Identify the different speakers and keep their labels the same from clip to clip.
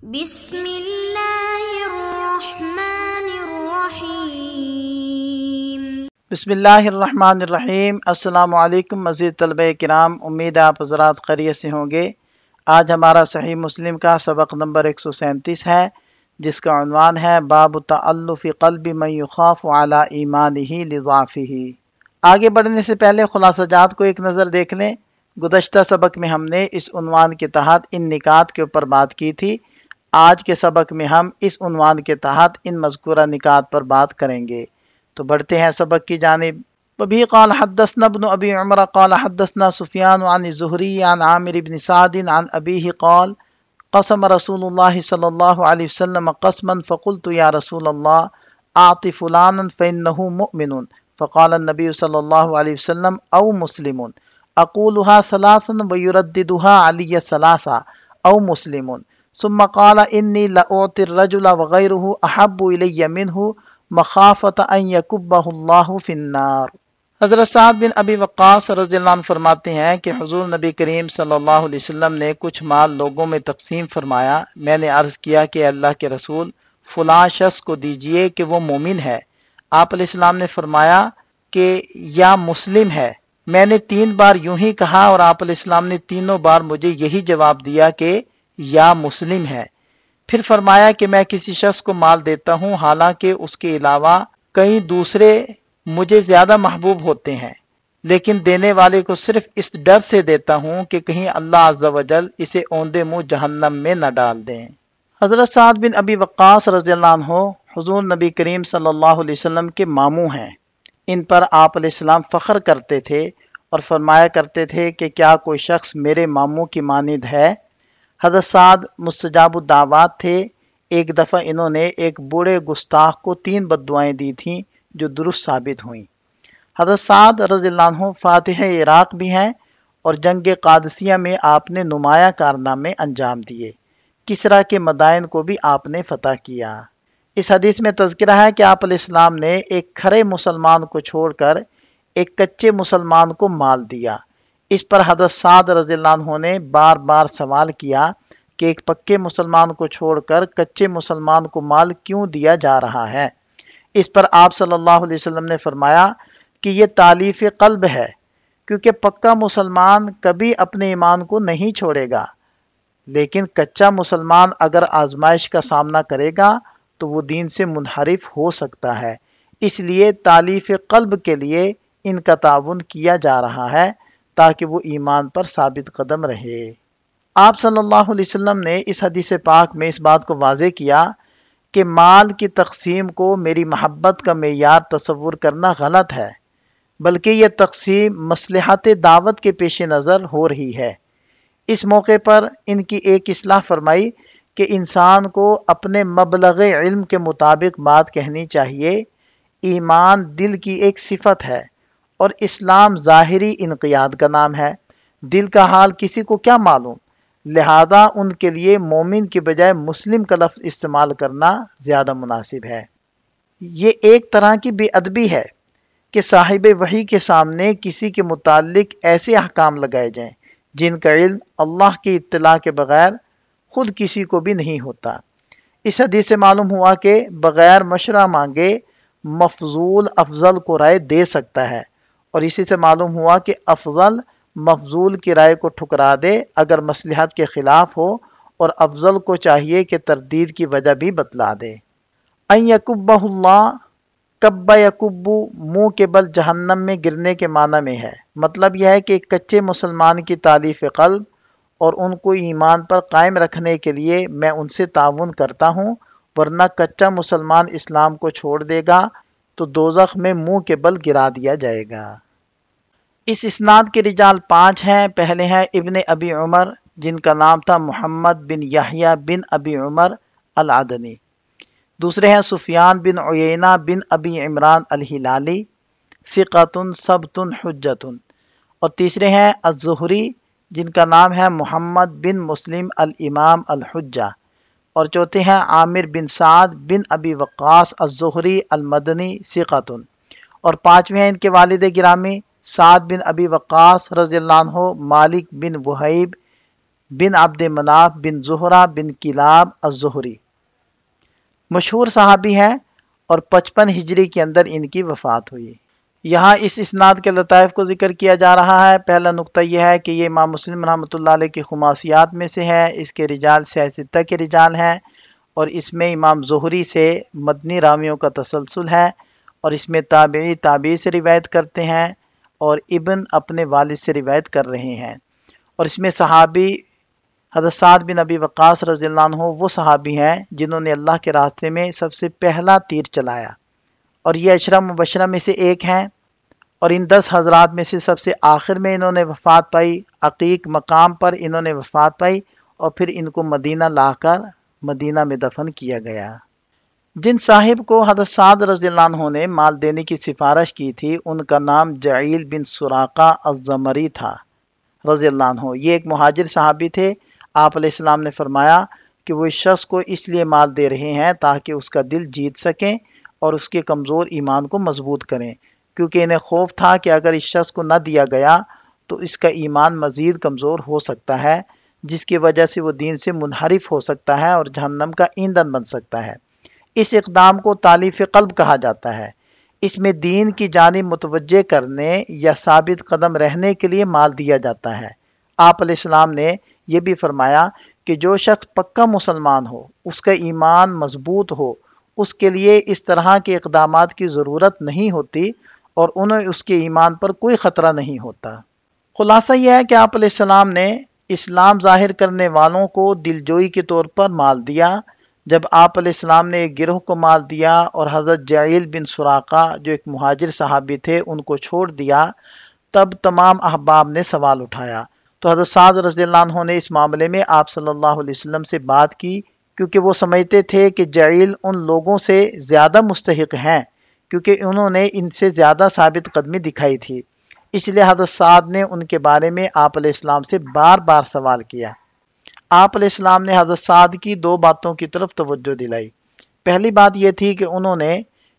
Speaker 1: بسم اللہ الرحمن الرحیم۔
Speaker 2: بسم اللہ الرحمن الرحیم۔ السلام علیکم مزید طلبہ کرام، امید ہے آپ حضرات خیریت سے ہوں گے۔ آج ہمارا صحیح مسلم کا سبق نمبر 137 ہے، جس کا عنوان ہے باب تألف قلب من یخاف علی ایمانہ لضعفہ۔ آگے بڑھنے سے پہلے خلاصہ جات کو ایک نظر دیکھ لیں۔ گزشتہ سبق میں ہم نے اس عنوان کے تحت ان نکات کے اوپر بات کی تھی۔ آج کے سبق میں ہم اس عنوان کے تحت ان مذکورہ نکات پر بات کریں گے۔ تو بڑھتے ہیں سبق کی جانب۔ وبه قال حدثنا ابن ابي عمر قال حدثنا سفيان عن الزهري عن عامر بن سعد عن ابيه قال قسم رسول الله صلى الله عليه وسلم قسما فقلت يا رسول الله اعط فلانا فانه مؤمن فقال النبي صلى الله عليه وسلم او مسلم اقولها ثلاثا ويرددها علي ثلاثا او مسلم ثم قال انی لأعطي الرجل وغيره احب الی منه مخافت ان یکبہ اللہ فی النار۔ حضرت سعد بن ابی وقاص رضی اللہ عنہ فرماتے ہیں کہ حضور نبی کریم صلی اللہ علیہ وسلم نے کچھ مال لوگوں میں تقسیم فرمایا۔ میں نے عرض کیا کہ اللہ کے رسول فلاں شخص کو دیجئے کہ وہ مومن ہے۔ آپ علیہ السلام نے فرمایا کہ یا مسلم ہے۔ میں نے 3 بار یوں ہی کہا اور آپ علیہ السلام نے تینوں بار مجھے یہی جواب دیا کہ یا مسلم ہے۔ پھر فرمایا کہ میں کسی شخص کو مال دیتا ہوں حالانکہ اس کے علاوہ کئی دوسرے مجھے زیادہ محبوب ہوتے ہیں، لیکن دینے والے کو صرف اس ڈر سے دیتا ہوں کہ کہیں اللہ عز و جل اسے اوندے منہ جہنم میں نہ ڈال دیں۔ حضرت سعد بن ابی وقاص رضی اللہ عنہ حضور نبی کریم صلی اللہ علیہ وسلم کے ماموں ہیں۔ ان پر آپ علیہ السلام فخر کرتے تھے اور فرمایا کرتے تھے کہ کیا کوئی شخص میرے ماموں کی مانند ہے۔ حضرت سعد مستجاب الدعوات تھے۔ ایک دفعہ انہوں نے ایک بوڑھے گستاخ کو 3 بددعائیں دی تھیں جو درست ثابت ہوئیں۔ حضرت سعد رضی اللہ عنہ فاتح عراق بھی ہیں اور جنگ قادسیہ میں آپ نے نمایاں کارنامے انجام دیے۔ کسریٰ کے مدائن کو بھی آپ نے فتح کیا۔ اس حدیث میں تذکرہ ہے کہ آپ علیہ السلام نے ایک کھرے مسلمان کو چھوڑ کر ایک کچے مسلمان کو مال دیا۔ اس پر حضرت سعد رضی اللہ عنہ نے بار بار سوال کیا کہ ایک پکے مسلمان کو چھوڑ کر کچے مسلمان کو مال کیوں دیا جا رہا ہے۔ اس پر آپ صلی اللہ علیہ وسلم نے فرمایا کہ یہ تالیف قلب ہے، کیونکہ پکا مسلمان کبھی اپنے ایمان کو نہیں چھوڑے گا، لیکن کچا مسلمان اگر آزمائش کا سامنا کرے گا تو وہ دین سے منحرف ہو سکتا ہے۔ اس لیے تالیف قلب کے لیے ان کا تعاون کیا جا رہا ہے تاکہ وہ ایمان پر ثابت قدم رہے۔ آپ صلی اللہ علیہ وسلم نے اس حدیث پاک میں اس بات کو واضح کیا کہ مال کی تقسیم کو میری محبت کا معیار تصور کرنا غلط ہے، بلکہ یہ تقسیم مصلحت دعوت کے پیش نظر ہو رہی ہے۔ اس موقع پر ان کی ایک اصلاح فرمائی کہ انسان کو اپنے مبلغ علم کے مطابق بات کہنی چاہیے۔ ایمان دل کی ایک صفت ہے اور اسلام ظاہری انقیاد کا نام ہے۔ دل کا حال کسی کو کیا معلوم، لہذا ان کے لیے مومن کی بجائے مسلم کا لفظ استعمال کرنا زیادہ مناسب ہے۔ یہ ایک طرح کی بے ادبی ہے کہ صاحب وحی کے سامنے کسی کے متعلق ایسے احکام لگائے جائیں جن کا علم اللہ کی اطلاع کے بغیر خود کسی کو بھی نہیں ہوتا۔ اس حدیث سے معلوم ہوا کہ بغیر مشورہ مانگے مفضول افضل کو رائے دے سکتا ہے، اور اسی سے معلوم ہوا کہ افضل مفضول کی رائے کو ٹھکرا دے اگر مصلحت کے خلاف ہو، اور افضل کو چاہیے کہ تردید کی وجہ بھی بتلا دے۔ ان یکبہ اللہ، کب یکب منہ کے بل جہنم میں گرنے کے معنی میں ہے۔ مطلب یہ ہے کہ ایک کچے مسلمان کی تالیف قلب اور ان کو ایمان پر قائم رکھنے کے لیے میں ان سے تعاون کرتا ہوں، ورنہ کچا مسلمان اسلام کو چھوڑ دے گا تو دوزخ میں منہ کے بل گرا دیا جائے گا۔ اس اسناد کے رجال 5 ہیں۔ پہلے ہیں ابن ابی عمر، جن کا نام تھا محمد بن یحییٰ بن ابی عمر العدنی۔ دوسرے ہیں سفیان بن عیینہ بن ابی عمران الہلالی، ثقۃ ثبت حجۃ۔ اور تیسرے ہیں الزہری، جن کا نام ہے محمد بن مسلم الامام الحجہ۔ اور چوتھے ہیں عامر بن سعد بن ابی وقاص الزہری المدنی، ثقۃ۔ اور 5ویں ہیں ان کے والد گرامی سعد بن ابی وقاص رضی اللہ عنہ، مالک بن وہیب بن عبد مناف بن زہرہ بن کلاب الزہری، مشہور صحابی ہیں اور 55 ہجری کے اندر ان کی وفات ہوئی۔ یہاں اس اسناد کے لطائف کو ذکر کیا جا رہا ہے۔ پہلا نقطہ یہ ہے کہ یہ امام مسلم رحمۃ اللہ علیہ کی خماسیات میں سے ہے، اس کے رجال سیاستہ کے رجال ہیں، اور اس میں امام زہری سے مدنی راویوں کا تسلسل ہے، اور اس میں تابعی سے روایت کرتے ہیں، اور ابن اپنے والد سے روایت کر رہے ہیں، اور اس میں صحابی حضرت سعد بن ابی وقاص رضی اللہ عنہ وہ صحابی ہیں جنہوں نے اللہ کے راستے میں سب سے پہلا تیر چلایا، اور یہ عشرہ مبشرہ میں سے ایک ہیں، اور ان 10 حضرات میں سے سب سے آخر میں انہوں نے وفات پائی، عقیق مقام پر انہوں نے وفات پائی، اور پھر ان کو مدینہ لا کر مدینہ میں دفن کیا گیا۔ جن صاحب کو حضرت سعد رضی اللہ عنہ نے مال دینے کی سفارش کی تھی ان کا نام جعیل بن سراقہ الزمری تھا رضی اللہ عنہ۔ یہ ایک مہاجر صحابی تھے۔ آپ علیہ السلام نے فرمایا کہ وہ اس شخص کو اس لیے مال دے رہے ہیں تاکہ اس کا دل جیت سکیں اور اس کے کمزور ایمان کو مضبوط کریں، کیونکہ انہیں خوف تھا کہ اگر اس شخص کو نہ دیا گیا تو اس کا ایمان مزید کمزور ہو سکتا ہے، جس کی وجہ سے وہ دین سے منحرف ہو سکتا ہے اور جہنم کا ایندھن بن سکتا ہے۔ اس اقدام کو تالیف قلب کہا جاتا ہے۔ اس میں دین کی جانب متوجہ کرنے یا ثابت قدم رہنے کے لیے مال دیا جاتا ہے۔ آپ علیہ السلام نے یہ بھی فرمایا کہ جو شخص پکا مسلمان ہو، اس کا ایمان مضبوط ہو، اس کے لیے اس طرح کے اقدامات کی ضرورت نہیں ہوتی اور انہیں اس کے ایمان پر کوئی خطرہ نہیں ہوتا۔ خلاصہ یہ ہے کہ آپ علیہ السلام نے اسلام ظاہر کرنے والوں کو دلجوئی کے طور پر مال دیا۔ جب آپ علیہ السلام نے ایک گروہ کو مال دیا اور حضرت جعیل بن سراقہ جو ایک مہاجر صحابی تھے ان کو چھوڑ دیا، تب تمام احباب نے سوال اٹھایا۔ تو حضرت سعد رضی اللہ عنہ نے اس معاملے میں آپ صلی اللہ علیہ وسلم سے بات کی، کیونکہ وہ سمجھتے تھے کہ جعیل ان لوگوں سے زیادہ مستحق ہیں کیونکہ انہوں نے ان سے زیادہ ثابت قدمی دکھائی تھی۔ اس لیے حضرت سعد نے ان کے بارے میں آپ علیہ السلام سے بار بار سوال کیا۔ آپ علیہ السلام نے حضرت سعد کی 2 باتوں کی طرف توجہ دلائی۔ پہلی بات یہ تھی کہ انہوں نے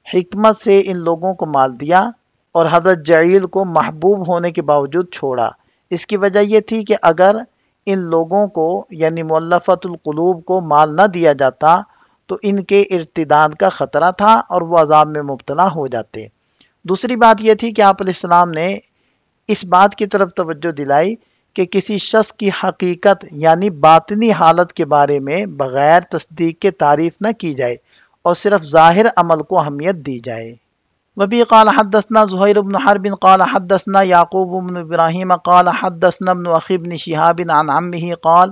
Speaker 2: حکمت سے ان لوگوں کو مال دیا اور حضرت جعیل کو محبوب ہونے کے باوجود چھوڑا۔ اس کی وجہ یہ تھی کہ اگر ان لوگوں کو یعنی مؤلفۃ القلوب کو مال نہ دیا جاتا تو ان کے ارتداد کا خطرہ تھا اور وہ عذاب میں مبتلا ہو جاتے۔ دوسری بات یہ تھی کہ آپ علیہ السلام نے اس بات کی طرف توجہ دلائی کہ کسی شخص کی حقیقت یعنی باطنی حالت کے بارے میں بغیر تصدیق کے تعریف نہ کی جائے اور صرف ظاہر عمل کو اہمیت دی جائے۔ وبی قال حدثنا زہیر بن حرب قال حدثنا یعقوب بن ابراہیم قال حدثنا ابن اخی بن شہاب عن عمه قال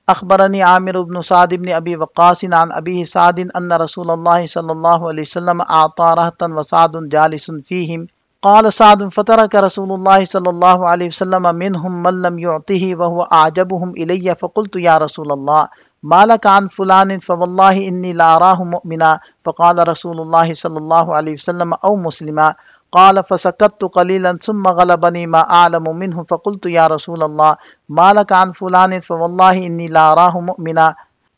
Speaker 2: اخبرني عامر بن سعد بن ابی وقاص عن ابی سعد ان رسول اللہ صلی اللہ علیہ وسلم اعطى رهطا وسعد جالس فيهم قال سعد فترك رسول الله صلى الله عليه وسلم منهم من لم يعطه وهو أعجبهم إلي فقلت يا رسول الله ما لك عن فلان فوالله إني لا أراه مؤمنا فقال رسول الله صلى الله عليه وسلم أو مسلما قال فسكت قليلا ثم غلبني ما أعلم منه فقلت يا رسول الله ما لك عن فلان فوالله إني لا أراه مؤمنا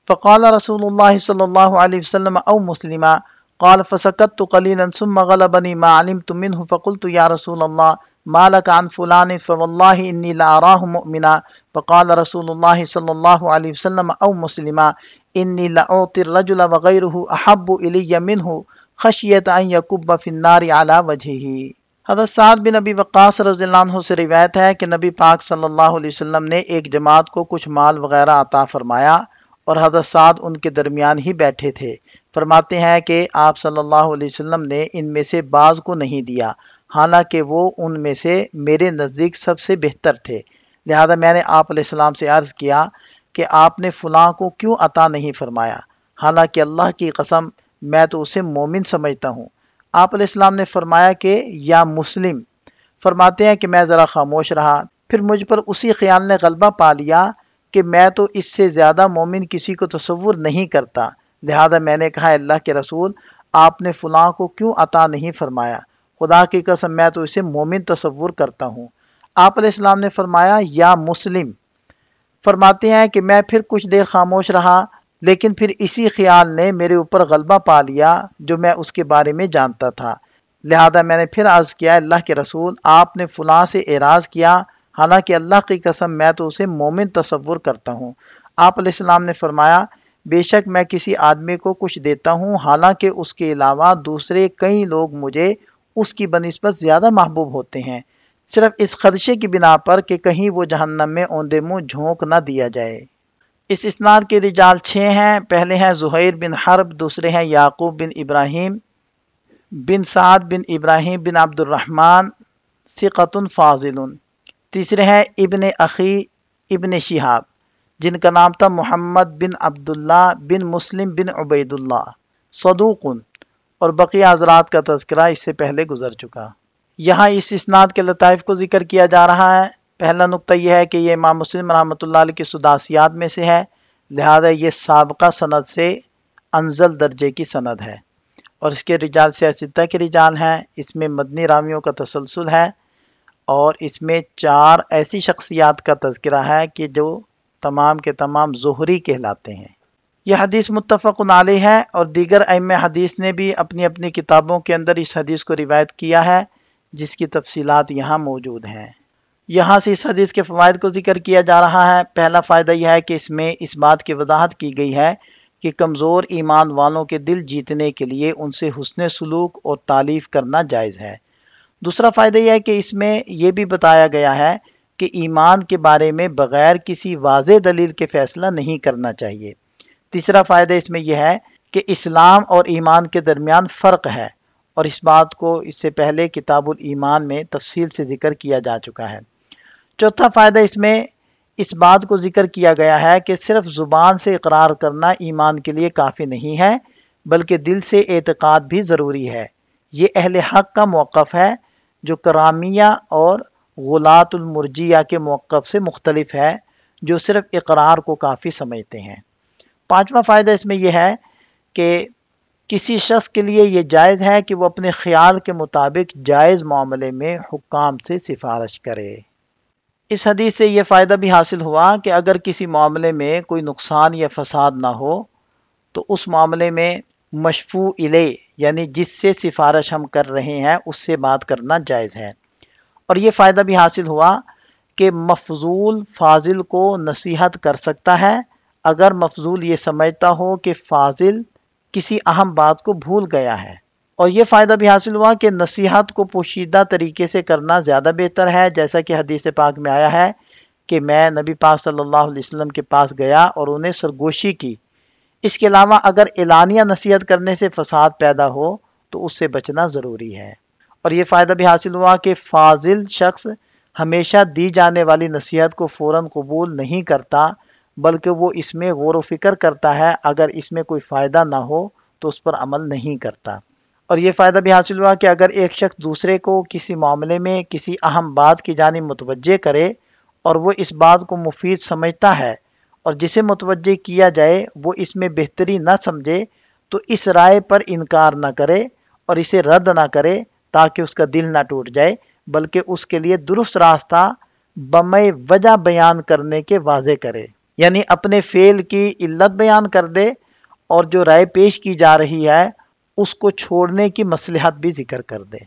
Speaker 2: فقال رسول الله صلى الله عليه وسلم أو مسلما قال فسكت قليلا ثم غلبني ما علمت منه فقلت يا رسول الله ما لك عن فلان فوالله إني لا أراه مؤمنا فقال رسول الله صلى الله عليه وسلم أو مسلما إني لأعطي الرجل وغيره أحب إلي منه خشية أن يكب في النار على وجهه۔ حضرت سعد بن ابی وقاص رضی اللہ عنہ سے روایت ہے کہ نبی پاک صلی اللہ علیہ وسلم نے ایک جماعت کو کچھ مال وغیرہ عطا فرمایا اور حضرت سعد ان کے درمیان ہی بیٹھے تھے۔ فرماتے ہیں کہ آپ صلی اللہ علیہ وسلم نے ان میں سے بعض کو نہیں دیا، حالانکہ وہ ان میں سے میرے نزدیک سب سے بہتر تھے۔ لہذا میں نے آپ علیہ السلام سے عرض کیا کہ آپ نے فلاں کو کیوں عطا نہیں فرمایا، حالانکہ اللہ کی قسم میں تو اسے مومن سمجھتا ہوں۔ آپ علیہ السلام نے فرمایا کہ یا مسلم۔ فرماتے ہیں کہ میں ذرا خاموش رہا، پھر مجھ پر اسی خیال نے غلبہ پا لیا کہ میں تو اس سے زیادہ مومن کسی کو تصور نہیں کرتا، لہذا میں نے کہا اللہ کے رسول آپ نے فلاں کو کیوں عطا نہیں فرمایا، خدا کی قسم میں تو اسے مومن تصور کرتا ہوں۔ آپ علیہ السلام نے فرمایا یا مسلم۔ فرماتے ہیں کہ میں پھر کچھ دیر خاموش رہا، لیکن پھر اسی خیال نے میرے اوپر غلبہ پا لیا جو میں اس کے بارے میں جانتا تھا، لہذا میں نے پھر عرض کیا اللہ کے رسول آپ نے فلاں سے اعراض کیا، حالانکہ اللہ کی قسم میں تو اسے مومن تصور کرتا ہوں۔ آپ علیہ السلام نے فرمایا بے شک میں کسی آدمی کو کچھ دیتا ہوں حالانکہ اس کے علاوہ دوسرے کئی لوگ مجھے اس کی بنسبت زیادہ محبوب ہوتے ہیں، صرف اس خدشے کی بنا پر کہ کہیں وہ جہنم میں اوندے منہ جھونک نہ دیا جائے۔ اس اسناد کے رجال 6 ہیں۔ پہلے ہیں زہیر بن حرب، دوسرے ہیں یعقوب بن ابراہیم بن سعد بن ابراہیم بن عبد الرحمن ثقۃ فاضل، تیسرے ہیں ابن اخی ابن شہاب جن کا نام تھا محمد بن عبداللہ بن مسلم بن عبید اللہ صدوق، اور بقیہ حضرات کا تذکرہ اس سے پہلے گزر چکا۔ یہاں اس اسناد کے لطائف کو ذکر کیا جا رہا ہے۔ پہلا نقطہ یہ ہے کہ یہ امام مسلم رحمۃ اللہ علیہ کی سداسیات میں سے ہے، لہذا یہ سابقہ سند سے انزل درجے کی سند ہے، اور اس کے رجال سیاستہ کے رجال ہیں۔ اس میں مدنی راویوں کا تسلسل ہے، اور اس میں 4 ایسی شخصیات کا تذکرہ ہے کہ جو تمام کے تمام زہری کہلاتے ہیں۔ یہ حدیث متفق علیہ ہے، اور دیگر ائمہ حدیث نے بھی اپنی اپنی کتابوں کے اندر اس حدیث کو روایت کیا ہے، جس کی تفصیلات یہاں موجود ہیں۔ یہاں سے اس حدیث کے فوائد کو ذکر کیا جا رہا ہے۔ پہلا فائدہ یہ ہے کہ اس میں اس بات کی وضاحت کی گئی ہے کہ کمزور ایمان والوں کے دل جیتنے کے لیے ان سے حسن سلوک اور تالیف کرنا جائز ہے۔ دوسرا فائدہ یہ ہے کہ اس میں یہ بھی بتایا گیا ہے کہ ایمان کے بارے میں بغیر کسی واضح دلیل کے فیصلہ نہیں کرنا چاہیے۔ تیسرا فائدہ اس میں یہ ہے کہ اسلام اور ایمان کے درمیان فرق ہے، اور اس بات کو اس سے پہلے کتاب الایمان میں تفصیل سے ذکر کیا جا چکا ہے۔ چوتھا فائدہ اس میں اس بات کو ذکر کیا گیا ہے کہ صرف زبان سے اقرار کرنا ایمان کے لیے کافی نہیں ہے، بلکہ دل سے اعتقاد بھی ضروری ہے۔ یہ اہل حق کا موقف ہے، جو کرامیہ اور غلاۃ المرجیہ کے موقف سے مختلف ہے، جو صرف اقرار کو کافی سمجھتے ہیں۔ پانچواں فائدہ اس میں یہ ہے کہ کسی شخص کے لیے یہ جائز ہے کہ وہ اپنے خیال کے مطابق جائز معاملے میں حکام سے سفارش کرے۔ اس حدیث سے یہ فائدہ بھی حاصل ہوا کہ اگر کسی معاملے میں کوئی نقصان یا فساد نہ ہو تو اس معاملے میں مشفوع الیہ یعنی جس سے سفارش ہم کر رہے ہیں اس سے بات کرنا جائز ہے۔ اور یہ فائدہ بھی حاصل ہوا کہ مفضول فاضل کو نصیحت کر سکتا ہے اگر مفضول یہ سمجھتا ہو کہ فاضل کسی اہم بات کو بھول گیا ہے۔ اور یہ فائدہ بھی حاصل ہوا کہ نصیحت کو پوشیدہ طریقے سے کرنا زیادہ بہتر ہے، جیسا کہ حدیث پاک میں آیا ہے کہ میں نبی پاک صلی اللہ علیہ وسلم کے پاس گیا اور انہیں سرگوشی کی۔ اس کے علاوہ اگر اعلانیہ نصیحت کرنے سے فساد پیدا ہو تو اس سے بچنا ضروری ہے۔ اور یہ فائدہ بھی حاصل ہوا کہ فاضل شخص ہمیشہ دی جانے والی نصیحت کو فوراً قبول نہیں کرتا، بلکہ وہ اس میں غور و فکر کرتا ہے، اگر اس میں کوئی فائدہ نہ ہو تو اس پر عمل نہیں کرتا۔ اور یہ فائدہ بھی حاصل ہوا کہ اگر ایک شخص دوسرے کو کسی معاملے میں کسی اہم بات کی جانب متوجہ کرے اور وہ اس بات کو مفید سمجھتا ہے اور جسے متوجہ کیا جائے وہ اس میں بہتری نہ سمجھے تو اس رائے پر انکار نہ کرے اور اسے رد نہ کرے تاکہ اس کا دل نہ ٹوٹ جائے، بلکہ اس کے لیے درست راستہ بمع وجہ بیان کرنے کے واضح کرے، یعنی اپنے فعل کی علت بیان کر دے اور جو رائے پیش کی جا رہی ہے اس کو چھوڑنے کی مصلحت بھی ذکر کر دے۔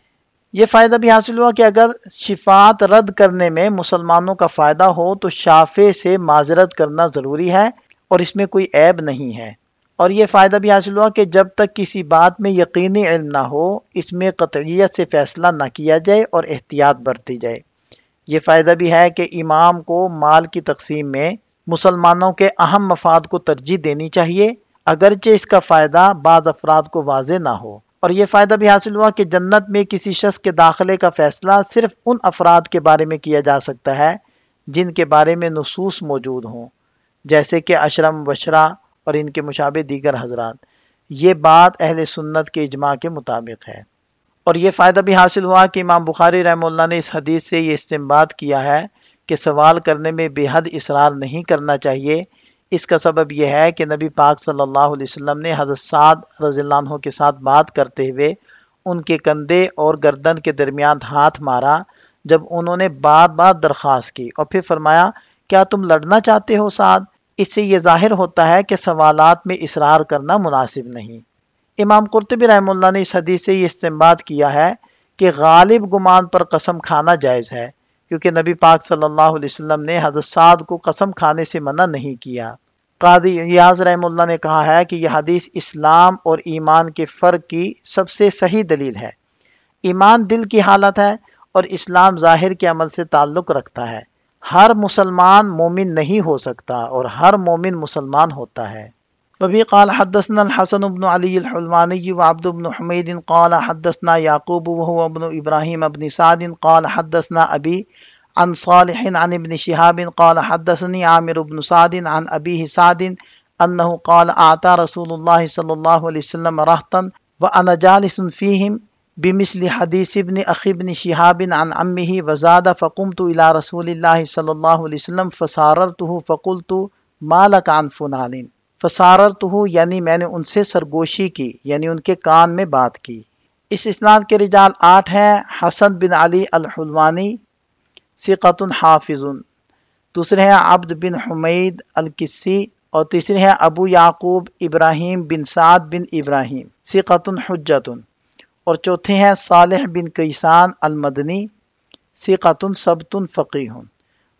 Speaker 2: یہ فائدہ بھی حاصل ہوا کہ اگر شفاعت رد کرنے میں مسلمانوں کا فائدہ ہو تو شافع سے معذرت کرنا ضروری ہے اور اس میں کوئی عیب نہیں ہے۔ اور یہ فائدہ بھی حاصل ہوا کہ جب تک کسی بات میں یقینی علم نہ ہو اس میں قطعیت سے فیصلہ نہ کیا جائے اور احتیاط برتی جائے۔ یہ فائدہ بھی ہے کہ امام کو مال کی تقسیم میں مسلمانوں کے اہم مفاد کو ترجیح دینی چاہیے، اگرچہ اس کا فائدہ بعض افراد کو واضح نہ ہو۔ اور یہ فائدہ بھی حاصل ہوا کہ جنت میں کسی شخص کے داخلے کا فیصلہ صرف ان افراد کے بارے میں کیا جا سکتا ہے جن کے بارے میں نصوص موجود ہوں، جیسے کہ عشرہ مبشرہ اور ان کے مشابہ دیگر حضرات۔ یہ بات اہل سنت کے اجماع کے مطابق ہے۔ اور یہ فائدہ بھی حاصل ہوا کہ امام بخاری رحمہ اللہ نے اس حدیث سے یہ استنباط کیا ہے کہ سوال کرنے میں بے حد اصرار نہیں کرنا چاہیے۔ اس کا سبب یہ ہے کہ نبی پاک صلی اللہ علیہ وسلم نے حضرت سعد رضی اللہ عنہ کے ساتھ بات کرتے ہوئے ان کے کندھے اور گردن کے درمیان ہاتھ مارا جب انہوں نے بار بار درخواست کی، اور پھر فرمایا کیا تم لڑنا چاہتے ہو سعد؟ اس سے یہ ظاہر ہوتا ہے کہ سوالات میں اصرار کرنا مناسب نہیں۔ امام قرطبی رحمہ اللہ نے اس حدیث سے یہ استنباط کیا ہے کہ غالب گمان پر قسم کھانا جائز ہے، کیونکہ نبی پاک صلی اللہ علیہ وسلم نے حضرت سعد کو قسم کھانے سے منع نہیں کیا۔ قاضی ایاز رحمہ اللہ نے کہا ہے کہ یہ حدیث اسلام اور ایمان کے فرق کی سب سے صحیح دلیل ہے۔ ایمان دل کی حالت ہے اور اسلام ظاہر کے عمل سے تعلق رکھتا ہے۔ ہر مسلمان مومن نہیں ہو سکتا اور ہر مومن مسلمان ہوتا ہے۔ وبه قال حدثنا الحسن بن علي الحلواني وعبد بن حميد قال حدثنا يعقوب وهو ابن إبراهيم بن سعد قال حدثنا أبي عن صالح عن ابن شهاب قال حدثني عامر بن سعد عن أبيه سعد أنه قال أعطى رسول الله صلى الله عليه وسلم رهطا وأنا جالس فيهم بمثل حديث ابن أخي ابن شهاب عن عمه وزاد فقمت إلى رسول الله صلى الله عليه وسلم فساررته فقلت ما لك عن فلان فساررته یعنی میں نے ان سے سرگوشی کی، یعنی ان کے کان میں بات کی۔ اس اسناد کے رجال 8 ہیں۔ حسن بن علی الحلوانی ثقۃ حافظ، دوسرے ہیں عبد بن حمید القسی، اور تیسرے ہیں ابو یعقوب ابراہیم بن سعد بن ابراہیم ثقۃ حجۃ، اور چوتھے ہیں صالح بن کیسان المدنی ثقۃ ثبت فقیہ۔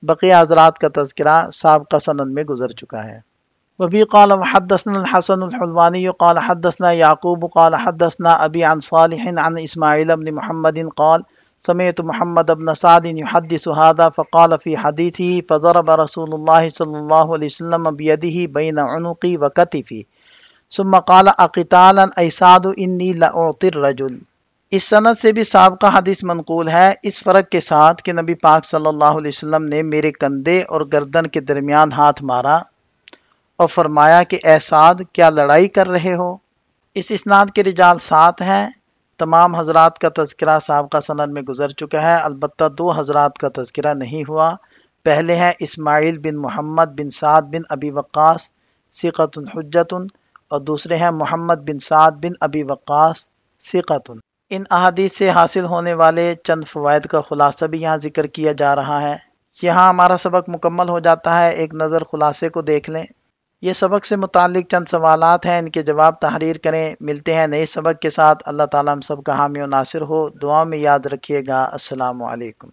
Speaker 2: بقیہ حضرات کا تذکرہ سابقہ سند میں گزر چکا ہے۔ وبه قال وحدثنا الحسن الحلواني قال حدثنا يعقوب قال حدثنا أبي عن صالح عن إسماعيل بن محمد قال سمعت محمد بن سعد يحدث هذا فقال في حديثه فضرب رسول الله صلى الله عليه وسلم بيده بين عنقي وكتفي ثم قال أقتالا أي سعد إني لأعطي الرجل۔ اس سند سے بھی سابقہ حدیث منقول ہے، اس فرق کے ساتھ کہ نبی پاک صلی اللہ علیہ وسلم نے میرے کندھے اور گردن کے درمیان ہاتھ مارا اور فرمایا کہ اے سعد کیا لڑائی کر رہے ہو۔ اس اسناد کے رجال 7 ہیں۔ تمام حضرات کا تذکرہ سابقہ سند میں گزر چکا ہے، البتہ 2 حضرات کا تذکرہ نہیں ہوا۔ پہلے ہیں اسماعیل بن محمد بن سعد بن ابی وقاص ثقۃ حجۃ، اور دوسرے ہیں محمد بن سعد بن ابی وقاص ثقۃ۔ ان احادیث سے حاصل ہونے والے چند فوائد کا خلاصہ بھی یہاں ذکر کیا جا رہا ہے۔ یہاں ہمارا سبق مکمل ہو جاتا ہے، ایک نظر خلاصے کو دیکھ لیں۔ یہ سبق سے متعلق چند سوالات ہیں، ان کے جواب تحریر کریں۔ ملتے ہیں نئے سبق کے ساتھ۔ اللہ تعالیٰ ہم سب کا حامی و ناصر ہو۔ دعا میں یاد رکھیے گا۔ السلام علیکم۔